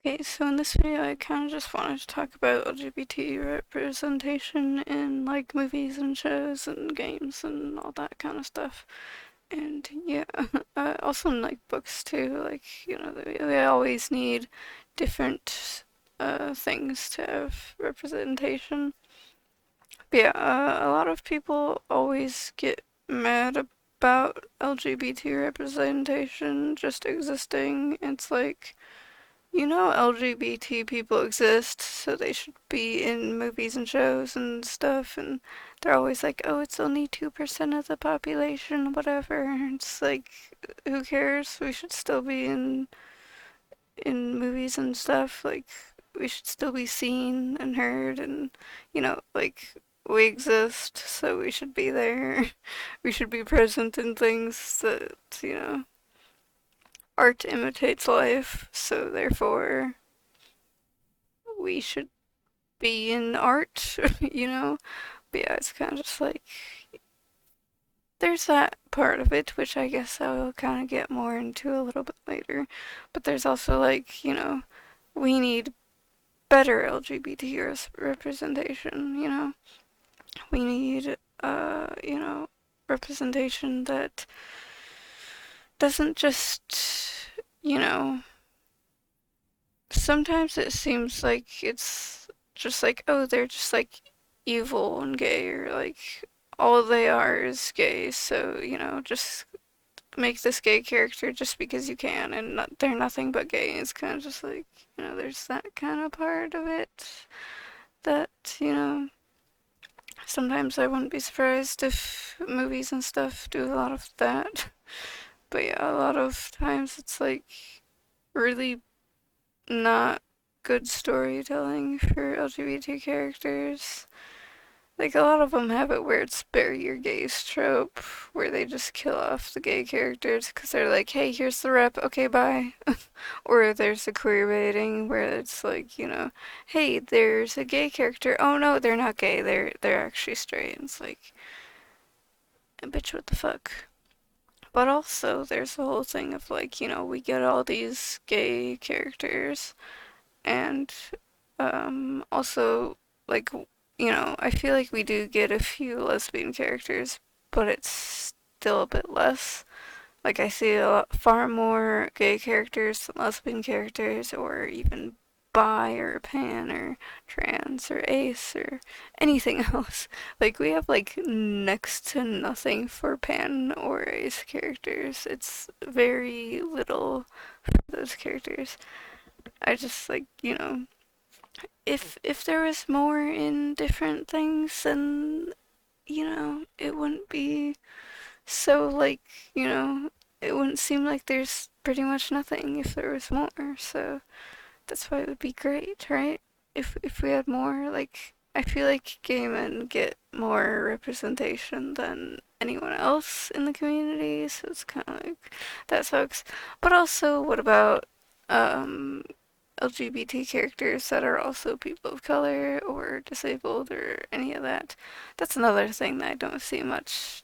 Okay, so in this video I kind of just wanted to talk about LGBT representation in like movies and shows and games and all that kind of stuff. And yeah, also in like books too, like, we always need different things to have representation. But yeah, a lot of people always get mad about LGBT representation just existing. It's like, LGBT people exist, so they should be in movies and shows and stuff, and they're always like, oh, it's only 2% of the population, whatever. It's like, who cares? We should still be in movies and stuff. Like, we should still be seen and heard, and, like, we exist, so we should be there. We should be present in things that, art imitates life, so therefore we should be in art, you know? But yeah, it's kind of just like, there's that part of it, which I guess I will kind of get more into a little bit later. But there's also like, we need better LGBT representation, We need, representation that doesn't just, you know, sometimes it seems like it's just like, oh, they're just like evil and gay, or like all they are is gay, so, just make this gay character just because you can, and they're nothing but gay. It's kind of just like, there's that kind of part of it that, sometimes I wouldn't be surprised if movies and stuff do a lot of that. But yeah, a lot of times it's like really not good storytelling for LGBT characters. Like, a lot of them have it where it's bury your gays trope, where they just kill off the gay characters because they're like, hey, here's the rep, okay, bye. Or there's the queer baiting where it's like, hey, there's a gay character. Oh no, they're not gay. They're actually straight. And it's like, bitch, what the fuck? But also, there's the whole thing of like, we get all these gay characters, and also, like, I feel like we do get a few lesbian characters, but it's still a bit less. Like, I see far more gay characters than lesbian characters, or even bi or pan or trans or ace or anything else. Like, we have like next to nothing for pan or ace characters. It's very little for those characters. I just like, if there was more in different things, then, it wouldn't be so like, you know, it wouldn't seem like there's pretty much nothing if there was more. So that's why it would be great, right? If we had more, like, I feel like gay men get more representation than anyone else in the community, so it's kind of like that sucks. But also, what about um LGBT characters that are also people of color or disabled or any of that? That's another thing that I don't see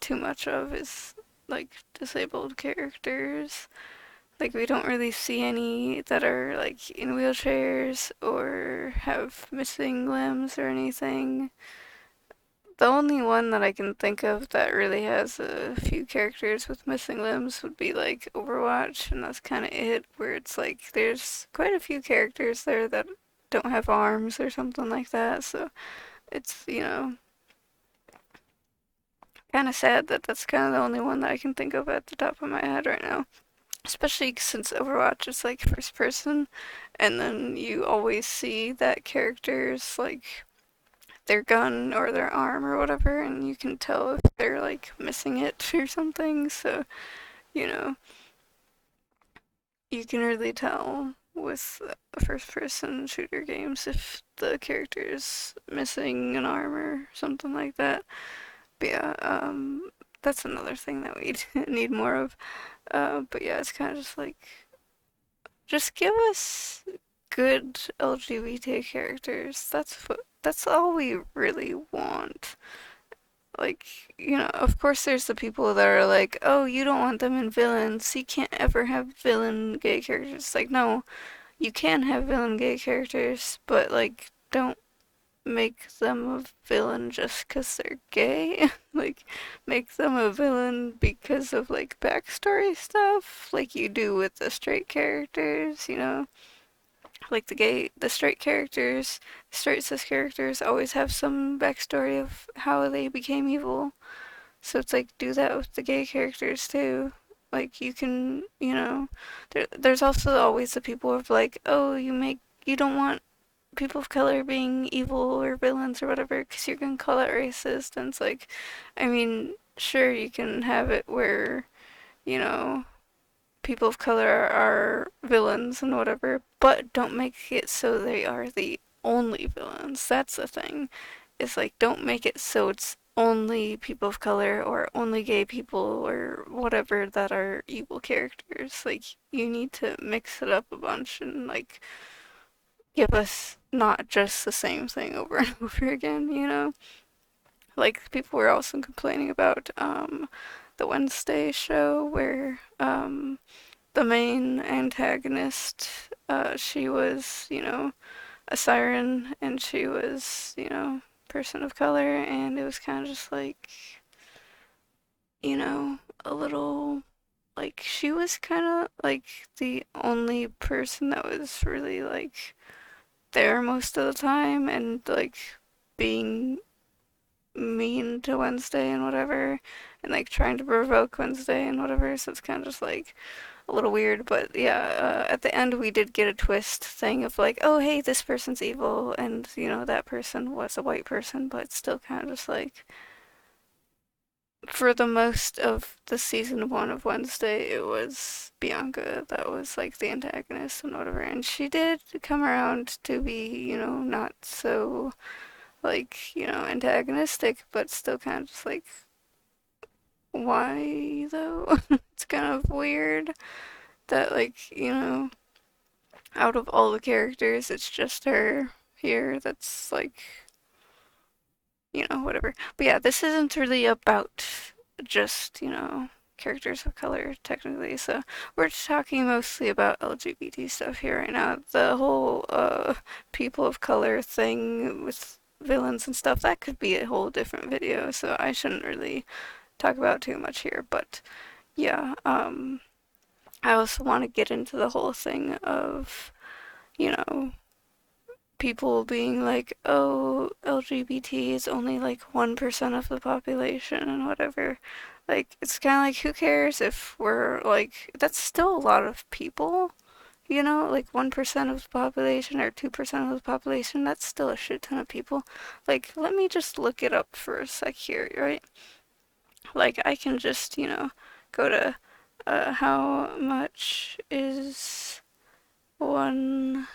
too much of, is like disabled characters. Like, we don't really see any that are like in wheelchairs or have missing limbs or anything. The only one that I can think of that really has a few characters with missing limbs would be like Overwatch, and that's kind of it, where it's like there's quite a few characters there that don't have arms or something like that, so it's, kind of sad that that's kind of the only one that I can think of at the top of my head right now. Especially since Overwatch is like first person, and then you always see that character's like their gun or their arm or whatever, and you can tell if they're like missing it or something. So, you know, you can really tell with first person shooter games if the character is missing an arm or something like that. But yeah, that's another thing that we need more of. But yeah, it's kind of just like, just give us good LGBT characters. That's all we really want. Like, of course there's the people that are like, "Oh, you don't want them in villains. You can't ever have villain gay characters." It's like, no, you can have villain gay characters, but like don't make them a villain just because they're gay. Like, make them a villain because of like backstory stuff, like you do with the straight characters, you know? Like the straight characters, straight cis characters always have some backstory of how they became evil. So it's like, do that with the gay characters too. Like, you can, you know, there's also always the people of like, oh, you don't want people of color being evil or villains or whatever because you're gonna call that racist. And it's like, I mean, sure, you can have it where, you know, people of color are villains and whatever, but don't make it so they are the only villains. That's the thing. It's like, don't make it so it's only people of color or only gay people or whatever that are evil characters. Like, you need to mix it up a bunch and like give us not just the same thing over and over again, you know? Like, people were also complaining about the Wednesday show where the main antagonist, she was, you know, a siren and she was, you know, person of color, and it was kind of just like, you know, a little like she was kind of like the only person that was really like there most of the time and like being mean to Wednesday and whatever and like trying to provoke Wednesday and whatever, so it's kind of just like a little weird. But yeah, at the end we did get a twist thing of like, oh hey, this person's evil and you know that person was a white person, but still kind of just like for the most of the season one of Wednesday, it was Bianca that was like the antagonist and whatever. And she did come around to be, you know, not so like, you know, antagonistic, but still kind of just like, why though? It's kind of weird that, like, you know, out of all the characters, it's just her here that's like, you know, whatever. But yeah, this isn't really about just, you know, characters of color, technically. So we're just talking mostly about LGBT stuff here right now. The whole people of color thing with villains and stuff, that could be a whole different video, so I shouldn't really talk about too much here. But yeah, I also want to get into the whole thing of, you know, people being like, oh, LGBT is only like 1% of the population and whatever. Like, it's kind of like, who cares if we're like, that's still a lot of people, you know? Like, 1% of the population or 2% of the population, that's still a shit ton of people. Like, let me just look it up for a sec here, right? Like, I can just, you know, go to how much is 1%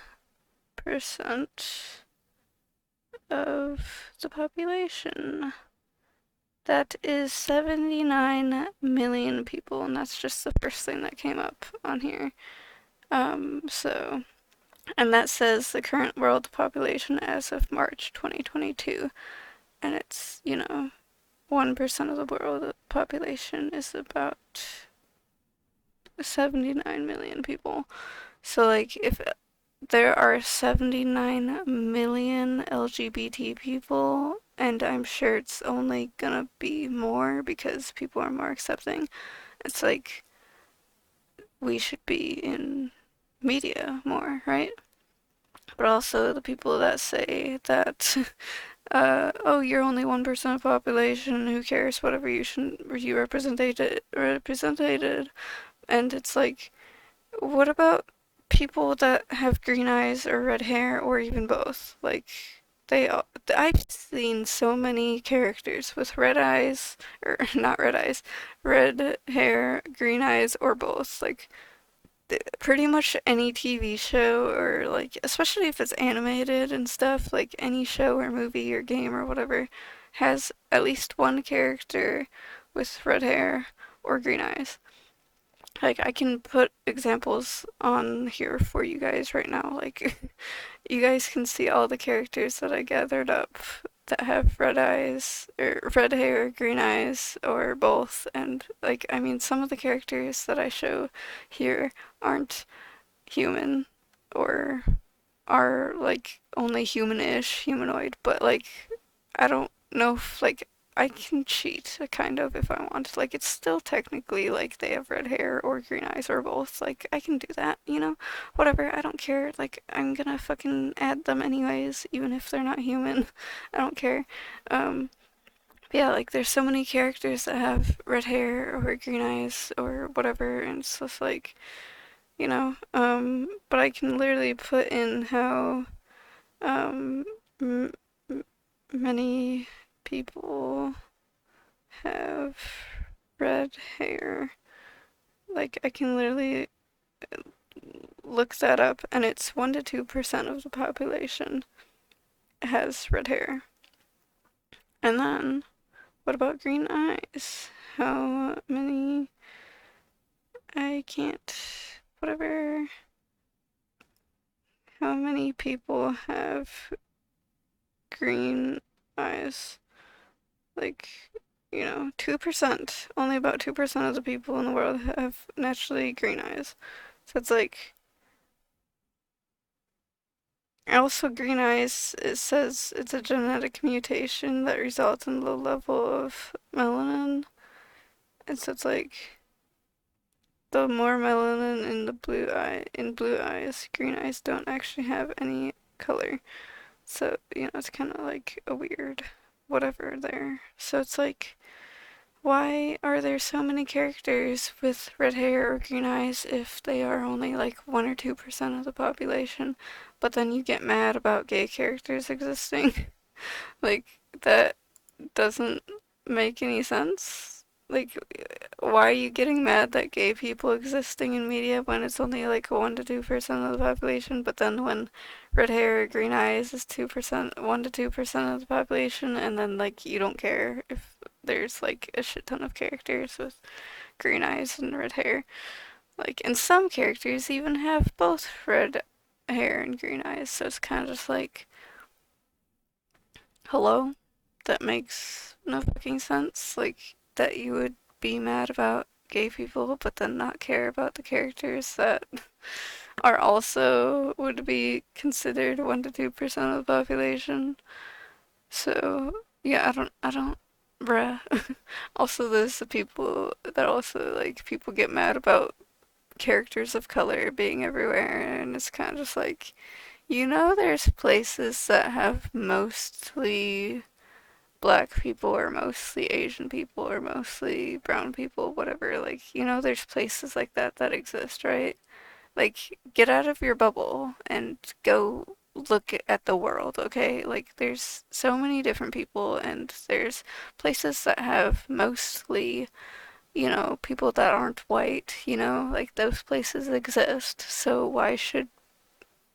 of the population. That is 79 million people, and that's just the first thing that came up on here. So, and that says the current world population as of March 2022, and it's, you know, 1% of the world population is about 79 million people. So, like, if there are 79 million LGBT people, and I'm sure it's only gonna be more because people are more accepting. It's like we should be in media more, right? But also the people that say that, oh, you're only 1% of the population, who cares, whatever, you represented. And it's like, what about people that have green eyes or red hair or even both? Like, I've seen so many characters with red eyes, or not red eyes, red hair, green eyes, or both. Like, pretty much any TV show, or like, especially if it's animated and stuff, like any show or movie or game or whatever, has at least one character with red hair or green eyes. Like, I can put examples on here for you guys right now. Like, you guys can see all the characters that I gathered up that have red eyes, or red hair, green eyes, or both. And, like, I mean, some of the characters that I show here aren't human, or are like only humanish, humanoid, but like I don't know if like I can cheat kind of if I want. Like it's still technically like they have red hair or green eyes or both. Like I can do that, you know? Whatever, I don't care. Like I'm gonna fucking add them anyways, even if they're not human. I don't care. Um yeah, like there's so many characters that have red hair or green eyes or whatever, and it's just like, but I can literally put in how um m many people have red hair. Like I can literally look that up and it's 1 to 2% of the population has red hair. And then what about green eyes? How many I can't whatever how many people have green eyes? Like 2%. Only about 2% of the people in the world have naturally green eyes. So it's like, also green eyes, it says it's a genetic mutation that results in low level of melanin. And so it's like, the more melanin in the blue eyes, green eyes don't actually have any color. So, it's kind of like a weird whatever there. So it's like, why are there so many characters with red hair or green eyes if they are only like 1 or 2% of the population? But then you get mad about gay characters existing. Like, that doesn't make any sense. Like, why are you getting mad that gay people existing in media when it's only like 1 to 2% of the population? But then when red hair or green eyes is 2%, 1 to 2% of the population, and then like you don't care if there's like a shit ton of characters with green eyes and red hair. Like, and some characters even have both red hair and green eyes, so it's kind of just like, hello? That makes no fucking sense. Like, that you would be mad about gay people, but then not care about the characters that are also would be considered 1 to 2% of the population. So, yeah, bruh. Also, there's the people that also, like, people get mad about characters of color being everywhere, and it's kind of just like, there's places that have mostly black people or mostly Asian people or mostly brown people, whatever. Like, there's places like that that exist, right? Like, get out of your bubble and go look at the world, okay? Like, there's so many different people, and there's places that have mostly, people that aren't white, like those places exist. So why should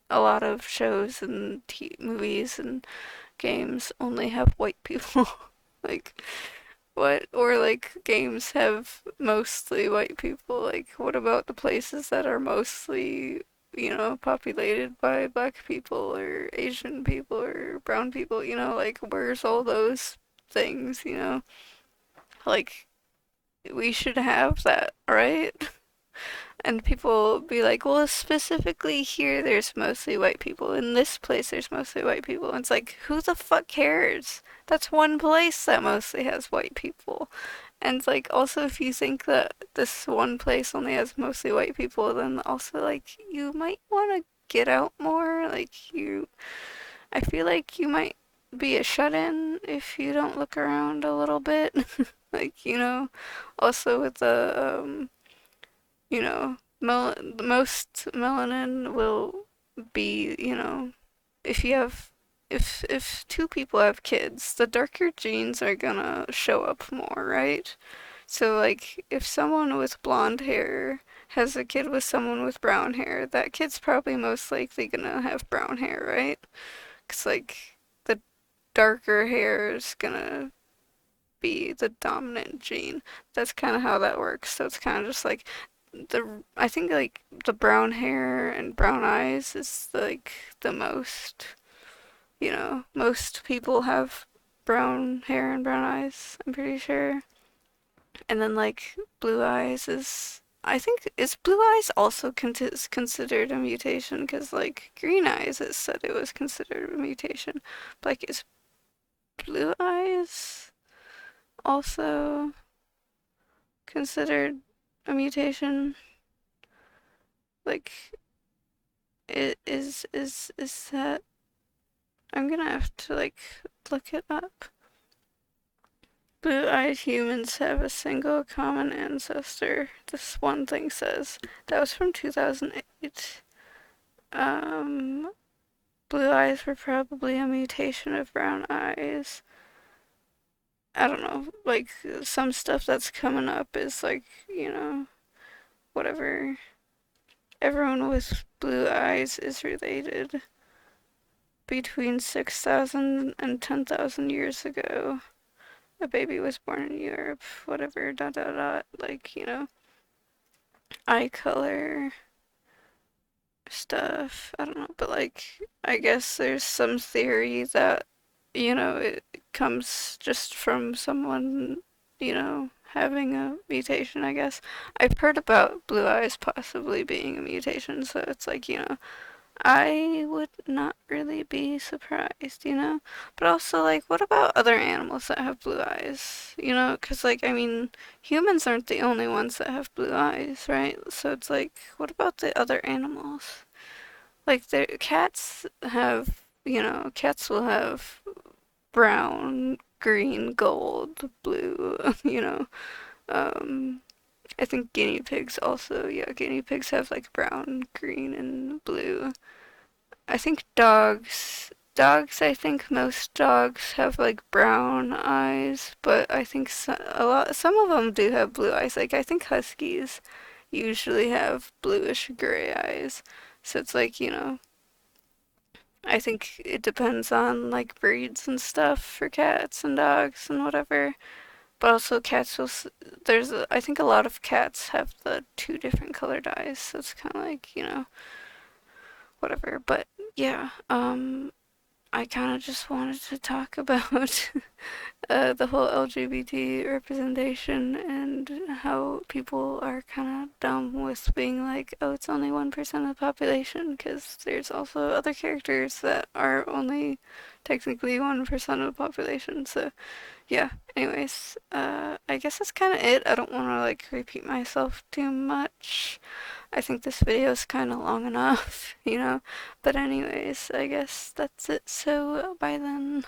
a lot of shows and movies and games only have white people? Like, what? Or like games have mostly white people. Like, what about the places that are mostly, populated by black people or Asian people or brown people? Like, where's all those things, Like, we should have that, right? And people be like, well, specifically here, there's mostly white people. In this place, there's mostly white people. And it's like, who the fuck cares? That's one place that mostly has white people. And it's like, also, if you think that this one place only has mostly white people, then also, like, you might want to get out more. Like, I feel like you might be a shut-in if you don't look around a little bit. Like, also with the most melanin will be, if you have, if two people have kids, the darker genes are gonna show up more, right? So, like, if someone with blonde hair has a kid with someone with brown hair, that kid's probably most likely gonna have brown hair, right? 'Cause, like, the darker hair is gonna be the dominant gene. That's kind of how that works. So it's kind of just like I think like the brown hair and brown eyes is like the most, most people have brown hair and brown eyes, I'm pretty sure. And then like blue eyes is I think is blue eyes also considered a mutation? Because like green eyes, it said it was considered a mutation. But, like, is blue eyes also considered a mutation? Like, it is that? I'm gonna have to like look it up. Blue-eyed humans have a single common ancestor. This one thing says that was from 2008. Um, Blue eyes were probably a mutation of brown eyes. I don't know. Like some stuff that's coming up is like, whatever. Everyone with blue eyes is related between 6,000 and 10,000 years ago. A baby was born in Europe, whatever, dot dot dot. Like, eye color stuff. I don't know, but like, I guess there's some theory that, it comes just from someone, having a mutation, I guess. I've heard about blue eyes possibly being a mutation, so it's like, I would not really be surprised, But also, like, what about other animals that have blue eyes? Because, like, I mean, humans aren't the only ones that have blue eyes, right? So it's like, what about the other animals? Like, the cats have, cats will have brown, green, gold, blue, I think guinea pigs also, yeah, guinea pigs have like brown, green, and blue. I think I think most dogs have like brown eyes, but I think some of them do have blue eyes. Like I think huskies usually have bluish gray eyes. So it's like, I think it depends on like breeds and stuff for cats and dogs and whatever. But also cats will, I think a lot of cats have the two different colored eyes, so it's kind of like, whatever. But yeah, I kind of just wanted to talk about the whole LGBT representation and how people are kind of dumb with being like, oh, it's only 1% of the population, because there's also other characters that are only technically 1% of the population. So, yeah, anyways, I guess that's kind of it. I don't want to like repeat myself too much. I think this video is kind of long enough, But anyways, I guess that's it. So, bye then.